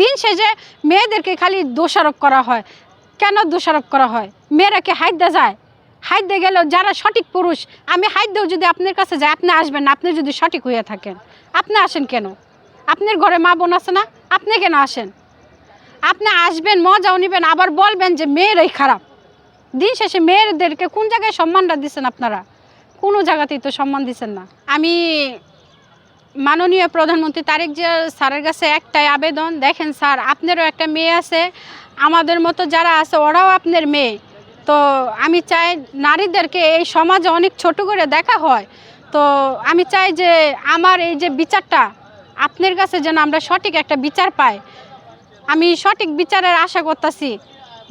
দিন শেষে মেয়েদেরকে খালি দোষারোপ করা হয়। কেন দোষারোপ করা হয়? মেয়েরা কি হাইদ্যা যায়? হাইদ্যা গেলেও যারা সঠিক পুরুষ, আমি হাইদ্যাও যদি আপনার কাছে যাই, আপনি আসবেন না। আপনি যদি সঠিক হয়ে থাকেন, আপনি আসেন কেন? আপনার ঘরে মা বোন আছে না? আপনি কেন আসেন? আপনি আসবেন, মজাও নেবেন, আবার বলবেন যে মেয়েরাই খারাপ। দিন শেষে মেয়েদেরকে কোন জায়গায় সম্মানটা দিচ্ছেন আপনারা? কোনো জায়গাতেই তো সম্মান দিচ্ছেন না। আমি মাননীয় প্রধানমন্ত্রী তারেক জিয়া স্যারের কাছে একটাই আবেদন, দেখেন স্যার, আপনারও একটা মেয়ে আছে, আমাদের মতো যারা আছে ওরাও আপনার মেয়ে। তো আমি চাই নারীদেরকে এই সমাজে অনেক ছোট করে দেখা হয়। তো আমি চাই যে আমার এই যে বিচারটা আপনার কাছে যেন আমরা সঠিক একটা বিচার পাই। আমি সঠিক বিচারের আশা করতেছি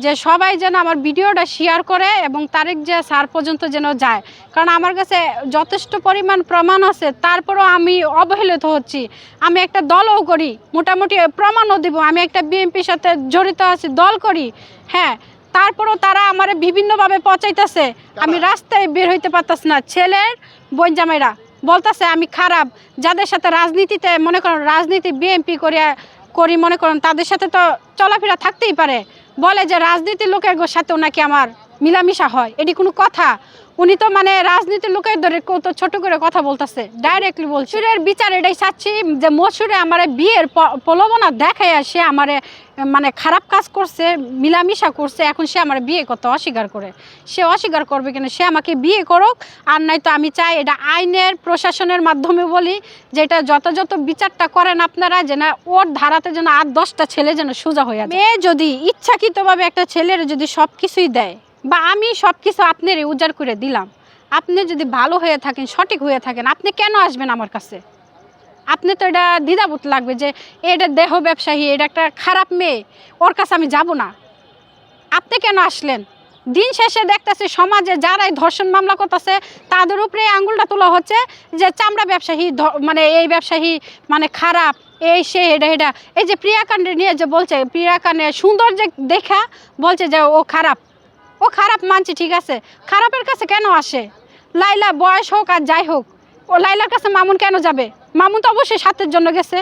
যে সবাই যেন আমার ভিডিওটা শেয়ার করে এবং তারেক জিয়া স্যার পর্যন্ত যেন যায়। কারণ আমার কাছে যথেষ্ট পরিমাণ প্রমাণ আছে, তারপরেও আমি অবহেলিত হচ্ছি। আমি একটা দলও করি, মোটামুটি প্রমাণও দিব, আমি একটা বিএনপির সাথে জড়িত আছি, দল করি, হ্যাঁ, তারপরেও তারা আমার বিভিন্নভাবে পচাইতেছে। আমি রাস্তায় বের হইতে পারতাছি না। ছেলের বোন জামাইরা বলতেছে আমি খারাপ। যাদের সাথে রাজনীতিতে মনে করেন রাজনীতি বিএনপি করি মনে করেন, তাদের সাথে তো চলাফেরা থাকতেই পারে। বলে যে রাজনীতির লোকের সাথেও নাকি আমার মিলামিশা হয়। এটি কোনো কথা? উনি তো মানে রাজনীতির লোকের ধরে কত ছোট করে কথা বলতেছে, ডাইরেক্টলি বলছে। মশুরের বিচার এটাই চাচ্ছি যে মশুরে আমার বিয়ের প্রলোভনা দেখায় সে আমার মানে খারাপ কাজ করছে, মিলামিশা করছে, এখন সে আমার বিয়ে করতে অস্বীকার করে। সে অস্বীকার করবে কেন? সে আমাকে বিয়ে করুক। আর নাই তো আমি চাই এটা আইনের প্রশাসনের মাধ্যমে বলি যে এটা যথাযথ বিচারটা করেন আপনারা, যে না ওর ধারাতে যেন 8-10টা ছেলে যেন সোজা হয়ে যায়। মেয়ে যদি ইচ্ছাকৃতভাবে একটা ছেলের যদি সব কিছুই দেয়, বা আমি সব কিছু আপনার উজাড় করে দিলাম, আপনি যদি ভালো হয়ে থাকেন, সঠিক হয়ে থাকেন, আপনি কেন আসবেন আমার কাছে? আপনি তো এটা দ্বিধাবোধ লাগবে যে এটা দেহ ব্যবসায়ী, এটা একটা খারাপ মেয়ে, ওর কাছে আমি যাব না। আপনি কেন আসলেন? দিন শেষে দেখতেছি সমাজে যারাই ধর্ষণ মামলা করতেছে তাদের উপরে আঙুলটা তোলা হচ্ছে যে চামড়া ব্যবসায়ী, মানে এই ব্যবসায়ী মানে খারাপ, এই সে এটা। এই যে প্রিয়াকাণ্ডে নিয়ে যে বলছে, প্রিয়াকাণ্ডে সুন্দর যে দেখা বলছে যে ও খারাপ, ও খারাপ মানছি, ঠিক আছে, খারাপের কাছে কেন আসে? লাইলা বয়স হোক আর যাই হোক, ও লাইলার কাছে মামুন কেন যাবে? মামুন তো অবশ্যই স্বার্থের জন্য গেছে।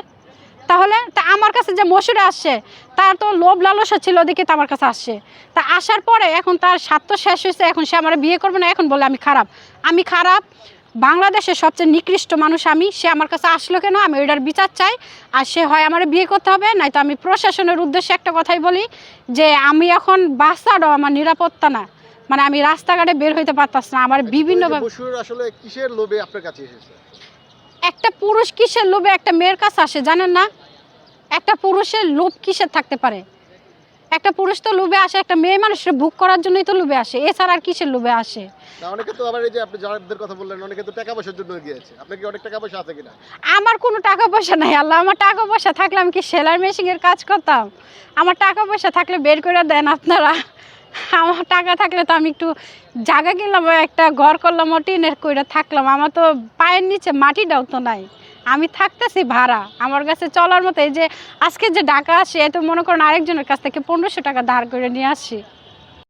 তাহলে তা আমার কাছে যে মশুরে আসছে, তার তো লোভ লালসা ছিল দেখে তো আমার কাছে আসছে। তা আসার পরে এখন তার স্বার্থ শেষ হয়েছে, এখন সে আমার বিয়ে করবে না, এখন বলে আমি খারাপ। আমি খারাপ, বাংলাদেশের সবচেয়ে নিকৃষ্ট মানুষ আমি। সে আমার কাছে আসলো কেন? আমি ওইটার বিচার চাই। আর সে হয় আমার বিয়ে করতে হবে, নয়তো আমি প্রশাসনের উদ্দেশ্যে একটা কথাই বলি যে আমি এখন বাচ্চাটাও আমার নিরাপত্তা না, মানে আমি রাস্তাঘাটে বের হইতে পারতাস না। আমার বিভিন্নভাবে আসলে কিসের লোভে আপনার কাছে এসেছে? একটা পুরুষ কিসের লোভে একটা মেয়ের কাছে আসে জানেন না? একটা পুরুষের লোভ কিসের থাকতে পারে? একটা পুরুষ তো লোভে আসে একটা মেয়ে মানুষের ভোগ করার জন্যই তো লোভে আসে, এছাড়া আর কিসের লোভে আসে? না, অনেকে তো আবার এই যে আপনি যাদের কথা বললেন, অনেকে তো টাকা পয়সার জন্য গিয়েছে। আপনার কি অনেক টাকা পয়সা আছে কিনা? আমার কোনো টাকা পয়সা নাই আল্লাহ। আমার টাকা পয়সা থাকলে আমি কি সেলাই মেশিনের কাজ করতাম? আমার টাকা পয়সা থাকলে বের করে দেন আপনারা। আমার টাকা থাকলে তো আমি একটু জায়গা কিনলাম, একটা ঘর করলাম, টিনের কইরা থাকলাম। আমার তো পায়ের নিচে মাটিটাও তো নাই, আমি থাকতেছি ভাড়া। আমার কাছে চলার মতো এই যে আজকে যে টাকা আসে, এত মনে করেন আরেকজনের কাছ থেকে 1500 টাকা ধার করে নিয়ে আসি।